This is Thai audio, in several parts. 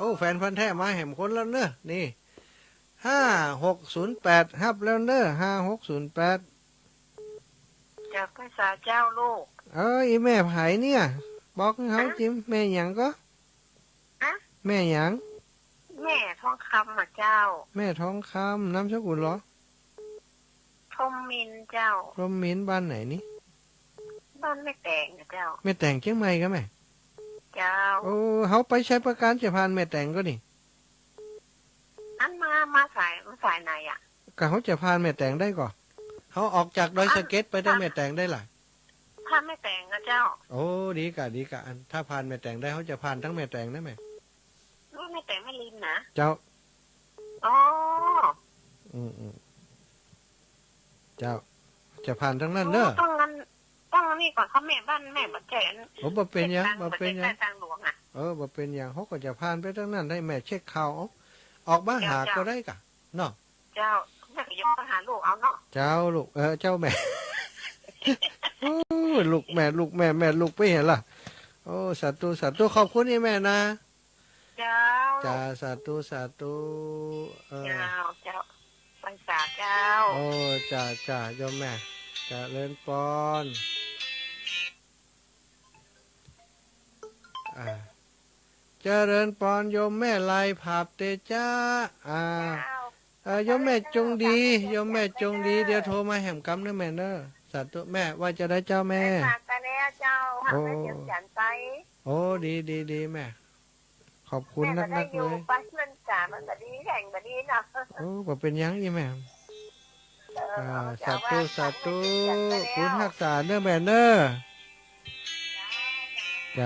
อ้แฟนพันธุ์แท้มาแห่มคนแล้วเนอะนี่5608ฮับแล้วเนอะ5608จากภาษาเจ้าลูกอีแม่ไผเนี่ยบอกให้เขาจิ้มแม่หยังก็อะแม่หยังแม่ทองคำอ่ะเจ้าแม่ทองคำนามสกุลเหรอทมมินเจ้าพรหมินทร์บ้านไหนนี่บ้านแม่แต่งอ่ะเจ้าแม่แต่งเชียงใหม่ก็แม่เจ้าโอ้เขาไปใช้ประกันจะพานแม่แต่งก็นี่อันมาสายไหนอ่ะก็เขาจะพานแม่แต่งได้ก่อนเขาออกจากดอยสะเก็ดไปได้แม่แต่งได้หรอถ้าแม่แต่งอ่ะเจ้าโอ้ดีกะอันถ้าพานแม่แต่งได้เขาจะพานทั้งแม่แต่งได้ไหมแม่แต่งไม่ลินนะเจ้าอ๋ออืมเจ้าจะผ่านทั้งนั้นเด้อต้องนี่ก่อนเขาแม่บ้านแม่บัดแจนโอ้บ่เป็นยังบ่เป็นยังทางหลวงอ่ะบ่เป็นยังเขาก็จะผ่านไปทั้งนั้นได้แม่เช็คข่าวออกมาหาก็ได้กะเนาะเจ้าแม่ก็ยังมาหาลูกเอาเนาะเจ้าลูกเจ้าแม่ลูกแม่ลูกไปเห็นล่ะโอ้สาธุขอบคุณนี่แม่นะเจ้าจ้าสาธุเจ้าภาษาเจ้าโอ้จ้าโยมแม่จะเล่นปอนเจริญปอนโยมแม่ลายผับเตจ้าโยมแม่จงดีเดี๋ยวโทรมาแหมกำเนอะแม่เนอะสาธุแม่ว่าจะได้เจ้าแม่โอ้โอ้ดีแม่ขอบคุณนักเลยป้าเพื่อนจ๋ามันแบบนี้แข่งแบบนี้เนาะโอ้บ่เป็นยังยี่แม่สาธุคุณรักษาเนอะแม่เนอะเ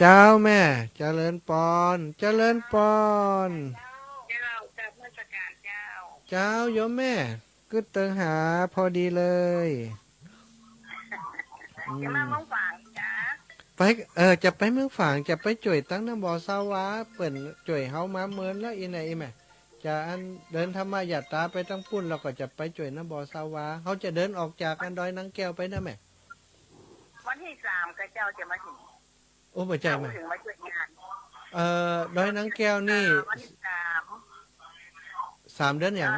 จ้าแม่เจริญปอนเจ้าโยมแม่ก็เติงหาพอดีเลยจะมาเมืองฝางจ้าไปจะไปเมืองฝางจะไปจ่วยตั้งน้ำบ่อสาวาเปิ่นจ่วยเฮามาเมินแล้วอีไหนแม่จะอันเดินธรรมะหยาตาไปตั้งพุ่นเราก็จะไปจ่วยน้ำบ่อสาวาเขาจะเดินออกจากอันดอยนางแก้วไปนะแม่วันที่3ก็เจ้าจะมาถึงโอ้ไม่ใช่แม่ถึงมาช่วยงานดอยนางแก้วนี่วันที่3 เดือนอย่าง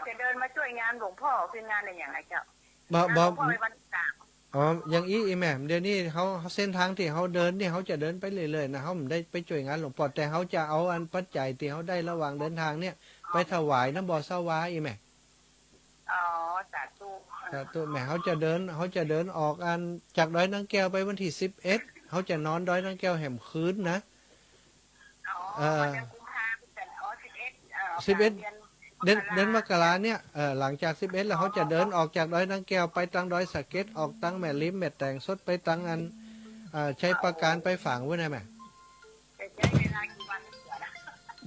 จะเดินมาช่วยงานหลวงพ่อคืองานอะไรอย่างไรเจ้าอย่างอีแม่เดี๋ยวนี้เขาเส้นทางที่เขาเดินนี่เขาจะเดินไปเรื่อยๆนะเขาไม่ได้ไปช่วยงานหลวงพ่อแต่เขาจะเอาอันปัจจัยที่เขาได้ระหว่างเดินทางเนี่ยไปถวายน้ำบ่อสาวาอีแม่สาธุแม่เขาจะเดินออกอันจากดอยนางแก้วไปวันที่11เขาจะนอนดอยนางแก้วแห่มคืนนะ11เดือนมกราเนี่ยหลังจาก11แล้วเขาจะเดินออกจากดอยนางแก้วไปตั้งดอยสะเก็ดออกตั้งแม่ลิ้มแม่แต่งสดไปตั้งอันใช้ประการไปฝังไว้นะแม่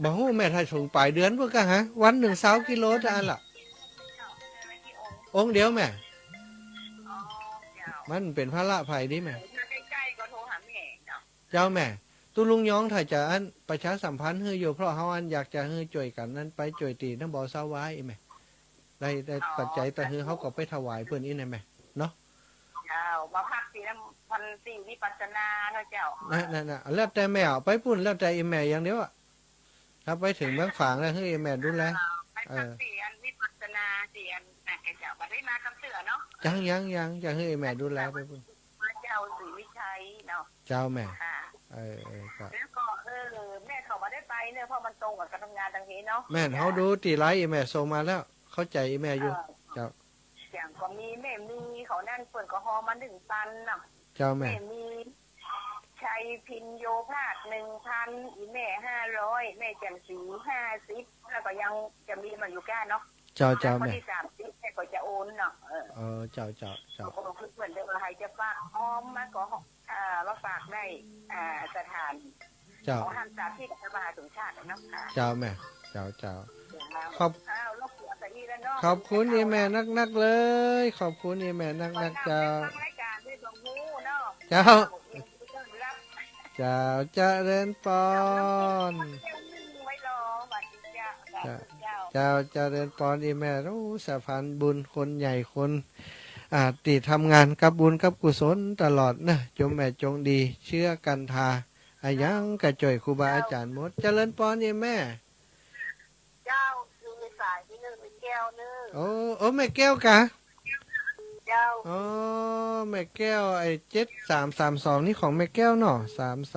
บอกว่าแม่ถ่ายส่งปลายเดือนเพื่อกันฮะวันหนึ่ง20 กิโลจะอันละองเดียวแม่มันเป็นพระละภัยดิแม่เจ้าแม่ตุลุงย้องถ่ายจะอันประชาสัมพันธ์ให้อยู่เพราะเขาอันอยากจะให้จ่วยกันนั้นไปจ่วยตีน้ำบ่อสาวาอีแม่ได้ปัจจัยแต่คือเขาก็ไปถวายเพื่อนอีนะแม่เนาะมาพักตีน้ำพันตีวิปัสสนาเจ้านั่นแล้วแต่แม่ไปปุ่นแล้วแต่อีแม่อย่างเดียวถ้าไปถึงเมืองฝางแล้วให้อีแม่ดูแลไปพักตีอันวิปัสสนาตีอันแม่เจ้ามาได้มาคำเสือเนาะยังจะให้อีแม่ดูแลไปปุ่นมาเจ้าหรือวิชัยเนาะเจ้าแม่แล้วก็แม่เขามาได้ไปเนี่ยเพราะมันตรงกับการทำงานทางนี้เนาะแม่เขาดูตีไลฟ์อีแม่ส่งมาแล้วเข้าใจอีแม่อยู่เจ้าอย่างก็มีแม่มีเขานั่นเปิดก็ฮอมา1 ตันเนาะเจ้าแม่มีชัยพินโยภาค1,000อีแม่500แม่แจ่มศรี50แล้วก็ยังจะมีมาอยู่ก้าเนาะเจ้าแม่ที่30แม่ก็จะโอนเนาะเจ้าก็คือเหมือนเดิมใครจะฝากอ้อมมาก็เราฝากได้สถานของทางสาธิตพระมหาสมชาตินะคะเจ้าแม่เจ้าขอบคุณอีแม่นักเลยขอบคุณอีแม่นักเจ้าเจ้าเจริญปอนเจ้าเจริญปอนอีแม่รู้สะพานบุญคนใหญ่คน ตีทำงานกับบุญกับกุศลตลอดนะโยมแม่จงดีเชื่อกันทาอายังกระจ่อยครูบาอาจารย์หมดเจริญพรยายแม่เจ้าอยู่ในสายที่นึงเป็นแก้วนึงโอ้โอ้แม่แก้วกะเจ้าอ๋อแม่แก้วไอ้7332นี่ของแม่แก้วเนาะ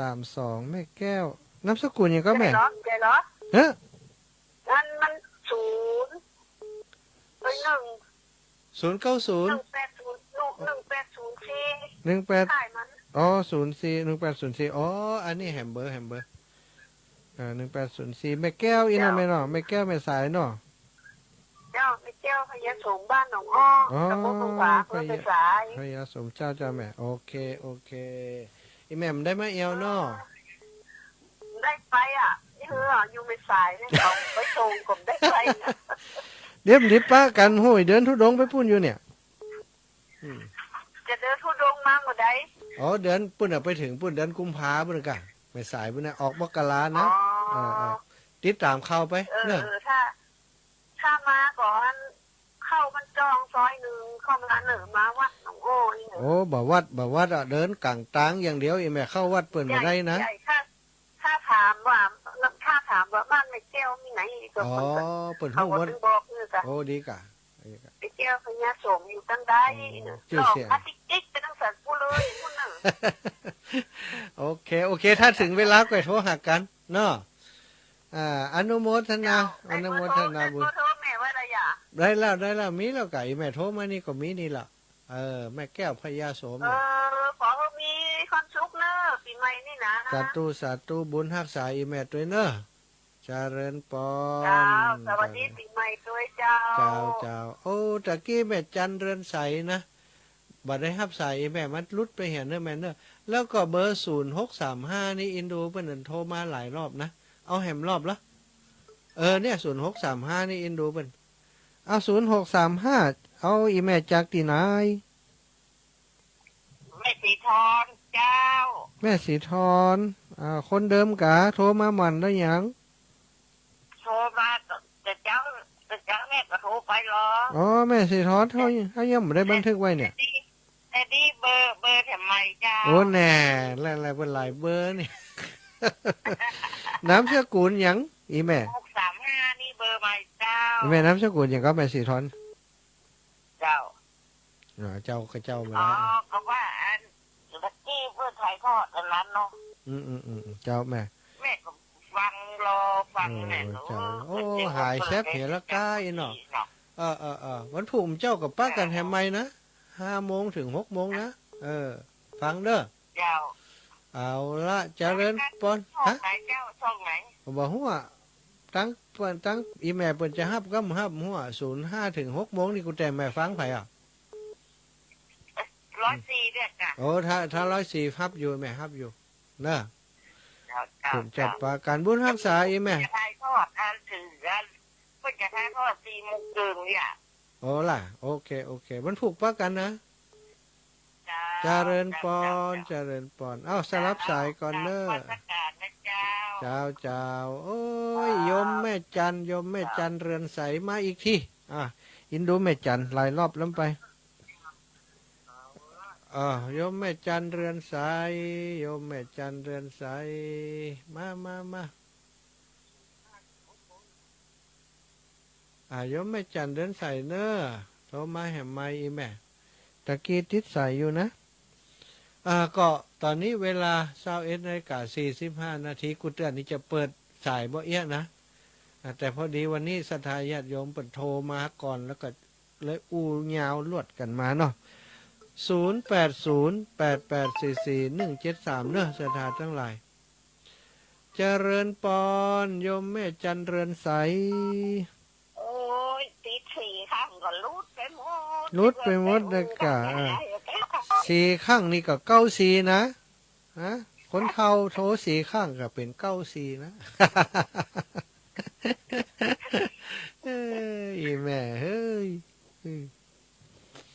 332แม่แก้วนามสกุลยังก็แม่ใจเหรอเฮ้มันศูนย์19018อ๋อ041804อ๋ออันนี้แฮมเบอร์1804แม่แก้วอีน่ะแม่เนาะแม่แก้วแม่สายเนาะเจ้าแม่แก้วพญาสงบ้านหนองอ้อตำบลบางหวาเพื่อไปสายพญาสงเจ้าแม่โอเคอีแม่มได้มาเอวเนาะได้ไปอยู่ในสายเนี่ยเอาไปส่งผมได้ไปเดี๋ยวดิป้ากันโหยเดินทุดงไปปุ่นอยู่เนี่ยจะเดินทุดงมาหมดได้อ๋อเดินปุ่นไปถึงปุ่นเดินกุมภาปุ่นกะไม่สายปุ่นนะออกมกรานะติดตามเข้าไปเนอะถ้ามาก่อนเข้ามันจองซอยหนึ่งเข้ามาเหนือมาวัดหนองโอ้ยโอ้บ่วัดเดินกลางตังอย่างเดียวอีแม่เข้าวัดเปิ่นมาได้นะถ้าถามว่าบ้านไม่แก้วมีไหนก็เปิ่นห้องวัดโอ้ดีกะไปแก้วพญาสงอยู่ตั้งได้หลอกอาทิตย์ไปตั้งสัตว์ผู้เลยผู้หนึ่งโอเคถ้าถึงเวลาก็โทรหากันเนาะอนุโมทนาบุญได้แล้วมีแล้วไก่แม่โทรมานี่ก็มีนี่ล่ะแม่แก้วพญาโสมขอมีความสุขเนอะปีใหม่นี่นะสาธุบุญรักษาอีแม่ด้วยเนอะเจริญปอนสวัสดีปีใหม่ด้วยเจ้าโอ้ตะกี้แม่จันเรือนใสนะบัดได้รับสายแม่มันลุดไปเห็นเนอะแม่เนอะแล้วก็เบอร์0635นี่อินโดเพิ่นโทรมาหลายรอบนะเอาแหมรอบละเนี่ย0635นี่อินโดเพิ่นเอา0635เอาอีแม่จากที่ไหนแม่สีทอนเจ้าแม่สีทอนคนเดิมกะโทรมาหมันได้ยังโทรมาแต่เจ้าแม่ก็โทรไปหรออ๋อแม่สีทอนเขายังไม่ได้บันทึกไว้เนี่ยแต่ดีเบอร์ทำไมเจ้าโอ้แน่อะไรเป็นหลายเบอร์นี่น้ำเชื่อกูลยังอีแม่635นี่เบอร์ใหม่เจ้าแม่น้ำเชื่อกูลยังก็แม่สีทอนเจ้าเจ้าก็เจ้ามาก็ว่าอันตะกี้เพื่อถ่ายทอดอันนั้นเนาะเจ้าแม่ก็ฟังแม่โอ้หายแซ่บเหี่ยละก้ายเนาะวันพุ่มเจ้ากับป้ากันแฮมไหมนะ5 โมงถึง 6 โมงนะฟังเด้อเจ้าเอาละเจริญปอนฮะเจ้าช่องไหนบอกหัวตั้งอีแม่เปิ่นจะฮับหัว05 ถึง 6 โมงนี่กูแต่แม่ฟังไผ104เนี่ยจ้ะโอ้ถ้า104ฮับอยู่แม่ฮับอยู่เด้อผมจัดปาการบุญรักษาอีแม่จะถ่ายทอดถึงเพิ่นจะถ่ายทอด4 โมงครึ่งเนี่ยโอ้ล่ะโอเคมันผูกปากันนะเจริญปอนเอ้าสลับสายก่อนเด้อเจ้าโอ้ยโยมแม่จันเรือนใสมาอีกทีอินดูแม่จันหลายรอบแล้วไปโยมแม่จันเรือนใสมาโยมแม่จันเรือนใสเนอะโทรมาแหมไม้อีแม่ตะกี้ติดใสอยู่นะก็ตอนนี้เวลา21:45 น.กูเตือนนี่จะเปิดสายบ่เอี้ยนะแต่พอดีวันนี้ศรัทธาญาติโยมเปิดโทรมาก่อนแล้วก็เลยยาวลวดกันมาเนาะ0808844173เนอะศรัทธาทั้งหลายเจริญปอนโยมแม่จันเรือนใสโอ้ยติด4 ข้างก็ลุดไปหมดนะกะ4 ข้างนี่ก็94นะคนเฒ่าโทร4 ข้างก็เป็น94นะอีแม่เฮ้ย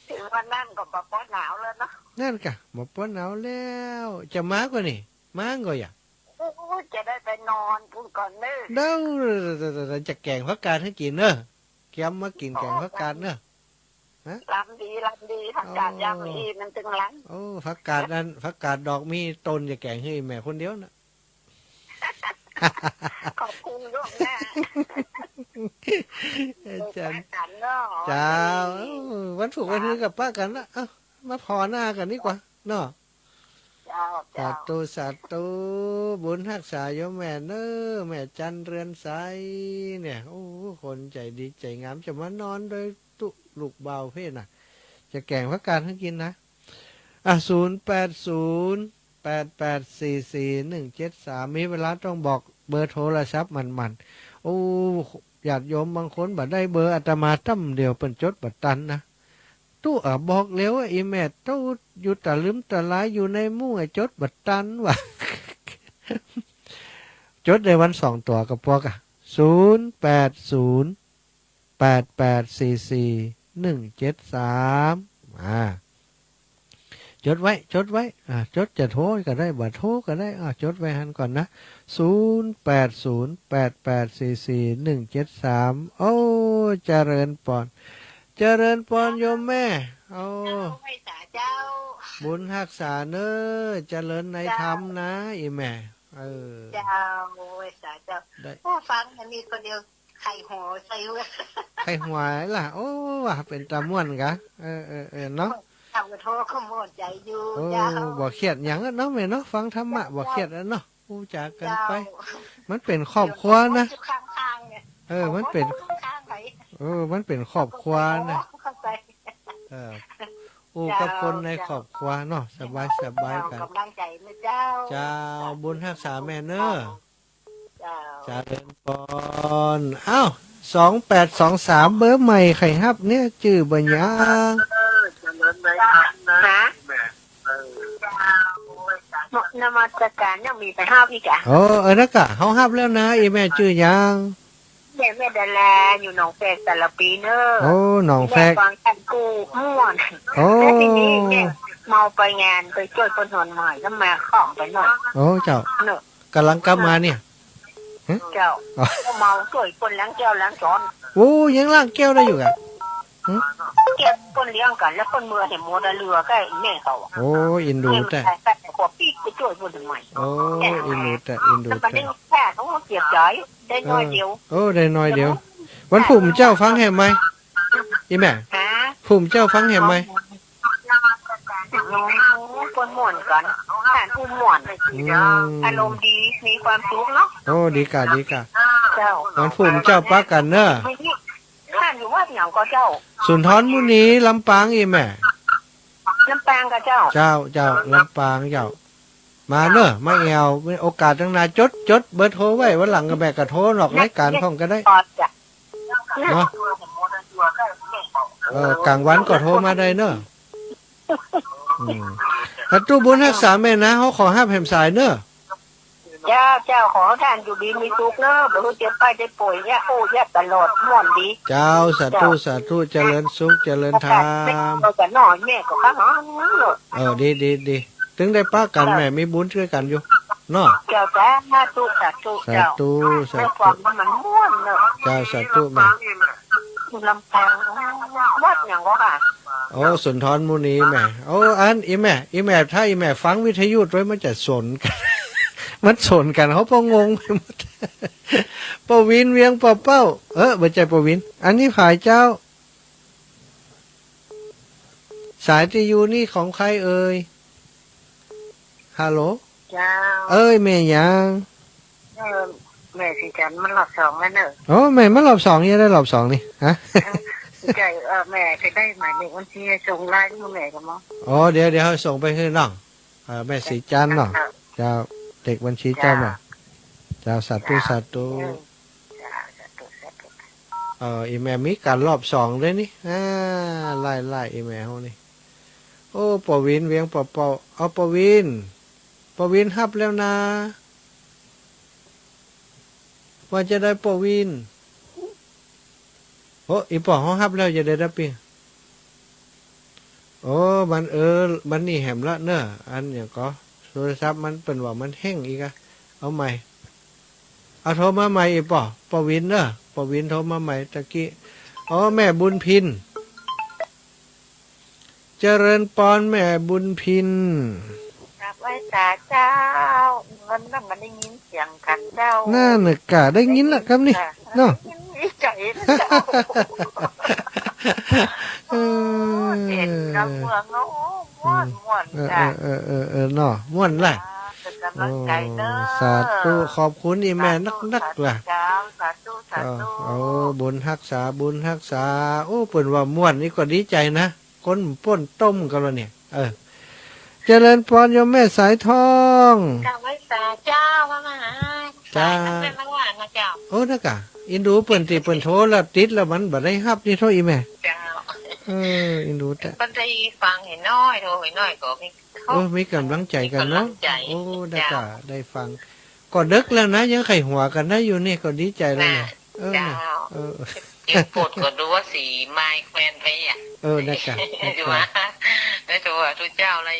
ถึงวันนั้นก็บ่ป้อนหนาวแล้วเนาะนั่นกะบ่ป้อนหนาวแล้วจะมากกว่านี่มาก็อย่าจะได้ไปนอนก่อนเด้อจะแกงผักกาดให้กินเนอะแกมมากินแกงผักกาดเนอะ ลำดีผักกาดยำอีมันตึงลัง โอ้ผักกาดนั่นผักกาดดอกมีต้นจะแกงให้แม่คนเดียวนะ ขอบคุณลูกนะ อาจารย์ กันเนาะ เจ้าวันศุกร์วันนี้กับป้ากันละเอ้ามาพอหน้ากันดีกว่าเนาะ เจ้า สาธุสาธุบุญรักษาโยมแม่เนอแม่จันเรือนใสเนี่ยโอ้คนใจดีใจงามจะมานอนโดยตุลูกเบาเพ่น่ะ จะแกงพักการให้กินนะ0808844173มีเวลาต้องบอกเบอร์โทรศัพท์มันโอ้ญาติโยมบางคนบัดได้เบอร์อาตมาตั้มเดียวเป็นจดบัดตันนะตู้บอกแล้วว่าอีแม่ตู้อยู่ตะลืมตะลายอยู่ในมู่ไอ้จดบัดตันว่ะ จดในวัน2 ตัวกับพวก0808844173จดไว้จดจะโทรก็ได้บัดโทรก็ได้จดไว้หันก่อนนะ0808844173โอ้เจริญปอนโยมแม่โอ้ ไม่สาเจ้า บุญรักษาเนอเจริญในธรรมนะอีแม่เจ้าไม่สาเจ้าโอ้ฟังอันนี้คนเดียวไข่หัวใส่เว้ย ใครหวายล่ะโอ้ว่าเป็นตาม่วนกะเนาะ ทำกระโทษขโมยใจอยู่ โอ้ เจ้า บ่เครียดหยังเนาะแม่เนาะฟังธรรมะบ่เครียดเนาะพูดจากันไป มันเป็นครอบครัวนะมันเป็นมันเป็นครอบครัวนะกับคนในครอบครัวเนาะสบายกัน กำลังใจนะเจ้า เจ้าบุญรักษาแม่เนอจะเดินปอนอ้าว2823เบอร์ใหม่ไข่ฮับเนี่ยชื่อบัญญัติ ฮะนมัสการยังมีไปห้าพี่กะ นักกะเฮาฮับแล้วนะอีแม่ชื่อยังแม่ดาแลอยู่หนองแฝกแต่ละปีเนอะ หนองแฝก ฟังกันกูม่วนแล้วทีนี้เนี่ยเมาไปงานไปช่วยคนนอนหน่อยแล้วมาของไปหน่อยเจ้า เนอะ กำลังกลับมาเนี่ย เจ้าเมาช่วยคนล้างแก้วล้างช้อน ยังล้างแก้วได้อยู่กะ เก็บคนเลี้ยงกันแล้วคนเมื่อเห็นโมดเรือก็แม่เขาอินดูแต่ขวบปีไปช่วยคนใหม่อินดูแต่ แล้วมันได้แค่เขาเจ็บใจได้น้อยเดียวได้น้อยเดียววันผู้เจ้าฟังแห่ไหมอีแม่ผู้เจ้าฟังแห่ไหมคนม่วนกันอ่านผู้ม่วนอารมณ์ดีมีความสุขเนาะดีกะเจ้าวันผู้เจ้าปักกันเนอะท่านอยู่ว่าอย่างก็เจ้าสุนทรมุนีลำปางอีแม่ลำปางกับเจ้าลำปางเจ้ามาเนอะมาแอวเป็นโอกาสตั้งนานจดเบอร์โทรไว้วันหลังก็แบกกระโทรหลอกรายการพ่องก็ได้เนาะกลางวันก็โทรมาได้เนอะถ้าตู้บุญรักษาแม่นะเขาขอห้ามแผ่มสายเนอะเจ้าขอท่านอยู่ดีมีสุขเนอะบ่รู้เจ็บไปได้ป่วยเนี่ยแย่ตลอดม่วนดีเจ้าสาธุเจริญสุขเจริญธรรมก็นอนแม่ก็ข้างนอนดีถึงได้ป้ากันแม่มีบุญช่วยกันอยู่เนาะเจ้าจ้าสาธุความมันม่วนเนอะเจ้าสาธุแม่ลำปางวัดอย่างก็ค่ะสุนทรมุนีแม่อันอีแม่ถ้าอีแม่ฟังวิทยุด้วยมันจะสนกันมันสนกันเขาพองงไปหมดปวินเวียงปะเป้าบ่ใจปวินอันนี้ฝ่ายเจ้าสายที่อยู่นี่ของใครเอ่ยฮัลโหลเจ้าแม่ยังแม่สิจันมันรอบ2แล้วเนอะแม่มันรอบ2ยังได้รอบ2นี่ฮะใจแม่จะได้หมายเลขบัญชีส่งไลน์ให้แม่กันมั้งเดี๋ยวส่งไปให้น้องแม่สีจันเนาะเจ้าเด็กบัญชีเจ้ามาเจ้าสาธุอีแม่มีการรอบ2เลยนี่ไล่อีแม่เฮานี่ปวินเวียงปะเป่าปวินฮับแล้วนะว่าจะได้ปวินอีปอเฮาฮับแล้วจะได้รับปีมันนี่แหมละเนอะอันอย่างก็โทรศัพท์มันเป็นว่ามันแห้งอีกเอาใหม่โทรมาใหม่อีปวินเนอะปวินโทรมาใหม่ตะกี้แม่บุญพิน เจริญปอนแม่บุญพิน กราบไหว้ศาลเจ้าเงินน่ะมันได้ยินเสียงกันเจ้า น่าหนึกกะได้ยินละครับนี่เนาะ ได้ยินดีใจนะเจ้า เออ เด็ดกับเมืองเนาะม่วนม่วน เออ จ้ะ เนาะม่วนล่ะ เป็นกำลังใจเด้อ สาธุขอบคุณอีแม่นักล่ะ เจ้าสาธุสาธุ เอาบุญรักษาบุญรักษาโอ้เปิ่นว่าม่วนนี่ก็ดีใจนะคนป่นต้มกันแล้วเนี่ยเจริญพรโยมแม่สายทอง กราบไหว้ศาลเจ้าว่ามาหา จ้า สายมันเป็นละหวานนะเจ้า โอ้นักะอินดูเปิ่นติเปิ่นโทรแล้วติดแล้วมันบ่ได้รับนี่โทรอีแม่ เจ้า อินดูแต่ คนได้ฟังเห็นน้อยโทรเห็นน้อยก็มีเขา มีกำลังใจกันเนาะ มีกำลังใจ โอ้นักะได้ฟังก็ดึกแล้วนะยังไขหัวกันได้อยู่นี่ก็ดีใจแล้วเนี่ย เจ้า เออ เก็บกดก็ดูว่าสีไม้แควนไปอ่ะ นักะ ดูว่าได้ตัวทุกเจ้าอะไร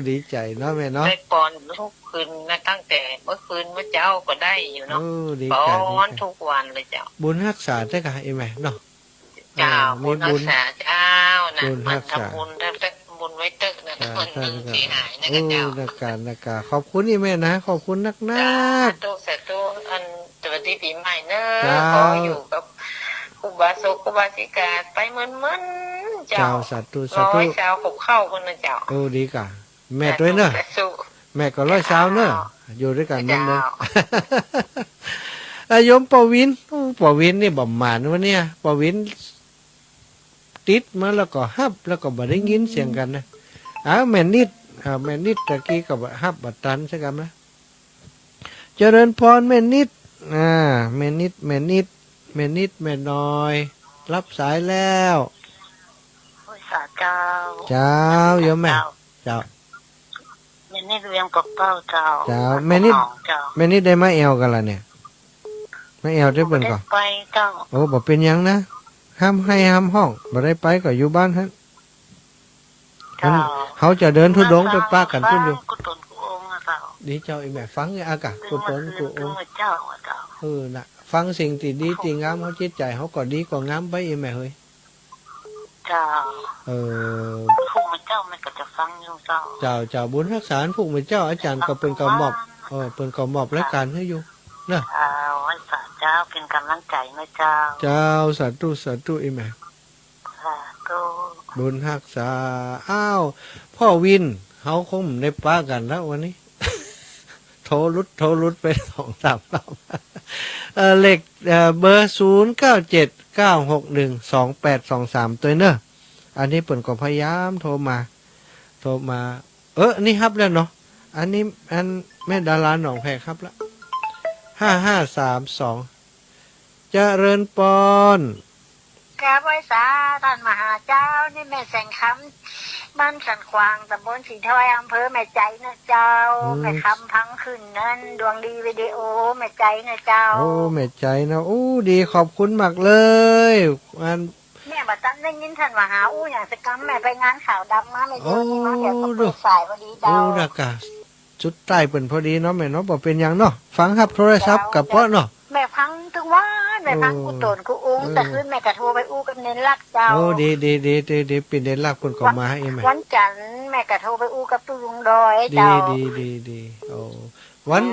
ดีใจเนาะแม่เนาะ ได้ปอนทุกคืนนะตั้งแต่เมื่อคืนเมื่อเจ้าก็ได้อยู่เนาะ ดี ป ใจ อนทุกวันเลยเจ้า บุญรักษาได้กะอีแม่เนาะ เจ้า มี บุญ บุ รั ญ กษาเจ้านะ บุญรั มัน กษา ทำบุญถ้าบุญไว้ตึกนะคนหนึ่งเสียหายนะ โอ้ เจ้า นักาขอบคุณอีแม่นะขอบคุณนัก ตัวเสร็จตัวอันสวัสดีปีใหม่เนอะ จ้า ขออยู่กับครูบาสุครูบาสิกาไปเหมือนเจ้า เจ้าสาธุ ร้ สาธุ อยเจ้าขบเข้าคนนะเจ้า ดีกะแม่ด้วยเนอะ สาธุ แม่ก็ร้อยสาวเนอะอยู่ด้วยกันนั่น เจ้า เลย โยมปวินปวินนี่บ่หมานวะเนี่ยปวินติดมาแล้วก็ฮับแล้วก็บ่ได้ยินเสียงกันนะแม่นิดตะกี้ก็บ่ฮับบ่ตันใช่กันนะเจริญพรแม่นิดแม่นิดแม่น้อย รับสายแล้ว โอ้ยสาเจ้า เจ้าโยมแม่เจ้า แม่นี่เรียงกับเป้าเจ้า เจ้าแม่นิด เจ้า แม่นิดได้มาแอวกันละเนี่ยมาแอวได้เปิ่นก่อน ไปเจ้า โอ้บ่เป็นหยังนะห้ามให้ห้ามห้องบ่ได้ไปก็อยู่บ้านฮะ เจ้า เขาจะเดินทุดงไปป้ากันพุ่นอยู่ กุตนกุองค์อะเจ้า ดีเจ้าอีแม่ฟังอากาศกุตนกุ คื อง เจ้าอะเจ้า น่ะฟังสิ่งที่ดีที่งามเขาจิตใจเขาก็ดีกว่างามไปอีแม่เฮ้ย เจ้า เออ พวกมันเจ้ามันก็จะฟังอยู่เจ้า เจ้าบุญรักษาพวกมือเจ้าอาจารย์ก็เป็นกมอบเพิ่นก็มอบรายการให้อยู่ เจ้าให้สาเจ้าเป็นกำลังใจนะเจ้า เจ้าสาธุอีแม่ สาธุ บุญรักษาพ่อวินเขาคงได้ป้ากันแล้ววันนี้ โทรรุดไป2-3 รอบเลขเบอร์0979612823ตัวเนอะอันนี้เปิ่นก็พยายามโทรมานี่ครับแล้วเนาะอันนี้อันแม่ดาราหนองแพรครับละ5532เจริญปอน กราบไหว้สาท่านมหาเจ้านี่แม่แสงคำบ้านสันขวางตำบลสีทอยอำเภอแม่ใจนะเจ้าแม่คำพังขึ้นนั้นดวงดีวิดีโอแม่ใจนะเจ้า โอ้แม่ใจนะดีขอบคุณมากเลยอัน แม่บัดตันได้ยินท่านมหาอย่างสกรรมแม่ไปงานข่าวดำมาไม่เจอนี่มาเดี๋ยวก็เปิดสายพอดีเจ้า นักะสุดใต้เปิ่นพอดีเนาะแม่เนาะบ่เป็นหยังเนาะฟังครับโทรศัพท์กับเพาะเนาะ แม่พังทุกวันแม่พังกูโตนกูอุ้งแต่คืนแม่กระโทรไปอู้กับเน้นรักเจ้า ดีเป็นเด่นลักคนก็มาให้แม่ วันจันทร์แม่กระโทรไปอู้กับตู้ลุงดอย ดี เจ้า ดีโอ้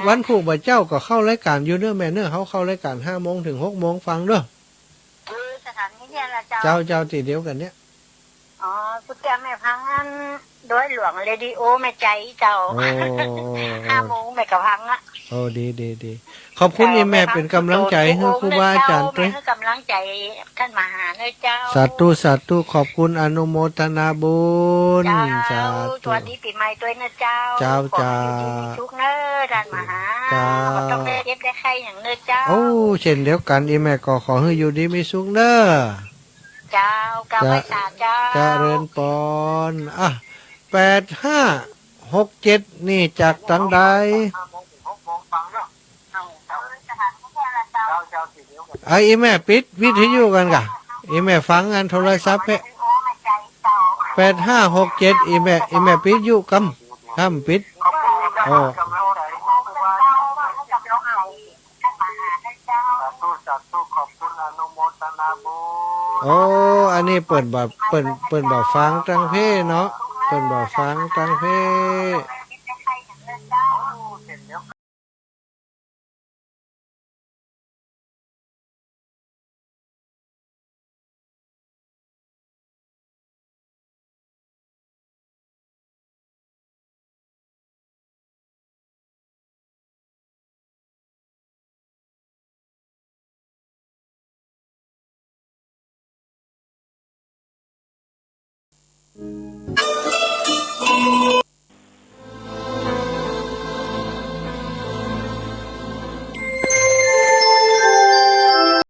วันครูบ่เจ้าก็เข้ารายการอยู่เด้อแม่เด้อเขาเข้ารายการ5 โมงถึง 6 โมงฟังเด้อ คือสถานที่เนี่ยละเจ้า เจ้าตีเดียวกันเนี้ย อ๋อกูแกแม่พังอันโดยหลวงเรดิโอแม่ใจเจ้า โอ้ 5 โมงแม่กระพังอะ โอ้ดีขอบคุณอีแม่เป็นกำลังใจให้ครูบาอาจารย์ด้ ด้ ว วย ยกำลังใจท่านมหาเลยเจ้า สาธุขอบคุณอนุโมทนาบุญ เจ้า สา ส ธุ วัสดีปีใหม่ตัวนะเจ้า เจ้า ขอให้อยู่ดีมีทุกเนอท่านมหา เจ้า บ่ต้องได้เย็บได้ไข้อย่างเนอเจ้า โอ้เช่นเดียวกันอีแม่ก็ขอให้อยู่ดีมีสุขเด้อ เจ้ากาไว้สาเจ้า เจริญปอน8567นี่จากตังใดอีแม่ปิดวิทยุกันกะอีแม่ฟังงานโทรศัพท์8567อีแม่ปิดอยู่กำปิดโอ้ สาธุขอบคุณอนุโมทนาบุญ โอ้อันนี้เปิ่นบ่ฟังตังเพเนาะเปิ่นบ่ฟังตังเพ